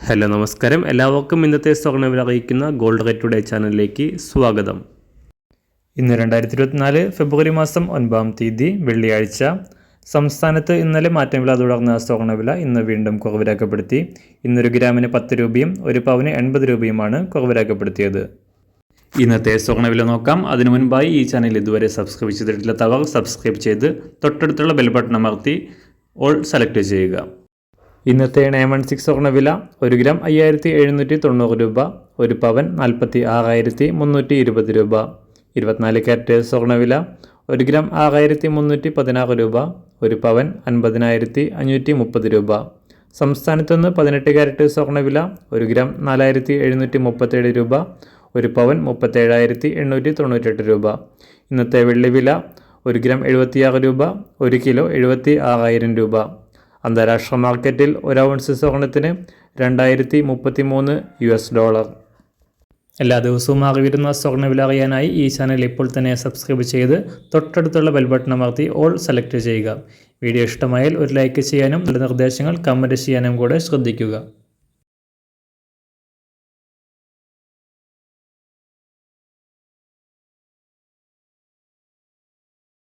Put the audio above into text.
Hello നമസ്കാരം, എല്ലാവർക്കും ഇന്നത്തെ സ്വർണ്ണവില അറിയിക്കുന്ന ഗോൾഡ് റേറ്റ് ടുഡേ ചാനലിലേക്ക് സ്വാഗതം. ഇന്ന് 2024 ഫെബ്രുവരി മാസം 9-ാം തീയതി വെള്ളിയാഴ്ച. സംസ്ഥാനത്ത് ഇന്നലെ മാറ്റമില്ലാതെ തുടർന്ന സ്വർണ്ണവില ഇന്ന് വീണ്ടും കുറവ് രേഖപ്പെടുത്തി. ഇന്നൊരു ഗ്രാമിന് 10 രൂപയും ഒരു പവന് 80 രൂപയുമാണ് കുറവ് രേഖപ്പെടുത്തിയത്. ഇന്നത്തെ സ്വർണ്ണവില നോക്കാം. അതിനു മുൻപായി ഈ ചാനൽ ഇതുവരെ സബ്സ്ക്രൈബ് ചെയ്തിട്ടില്ലാത്തവർ സബ്സ്ക്രൈബ് ചെയ്ത് തൊട്ടടുത്തുള്ള ബെൽ ബട്ടൺ അമർത്തി ഓൾ സെലക്ട് ചെയ്യുക. ഇന്നത്തെ 916 സ്വർണ്ണവില 1 ഗ്രാം 5790 രൂപ, ഒരു പവൻ 46,320 രൂപ. 24 കാരറ്റ് സ്വർണ്ണവില 1 ഗ്രാം 6316 രൂപ, ഒരു പവൻ 50,530 രൂപ. സംസ്ഥാനത്തുനിന്ന് 18 കാരറ്റ് സ്വർണ്ണവില 1 ഗ്രാം 4737 രൂപ, ഒരു പവൻ 37,898 രൂപ. ഇന്നത്തെ വെള്ളിവില 1 ഗ്രാം 76 രൂപ, 1 കിലോ 76,000 രൂപ. അന്താരാഷ്ട്ര മാർക്കറ്റിൽ 1 ഔൺസ് സ്വർണത്തിന് $2033. എല്ലാ ദിവസവും മാറി വരുന്ന സ്വർണ്ണവില അറിയാനായി ഈ ചാനൽ ഇപ്പോൾ തന്നെ സബ്സ്ക്രൈബ് ചെയ്ത് തൊട്ടടുത്തുള്ള ബെൽ ബട്ടൺ അമർത്തി ഓൾ സെലക്ട് ചെയ്യുക. വീഡിയോ ഇഷ്ടമായാൽ ഒരു ലൈക്ക് ചെയ്യാനും നല്ല നിർദ്ദേശങ്ങൾ കമൻറ്റ് ചെയ്യാനും കൂടെ ശ്രദ്ധിക്കുക.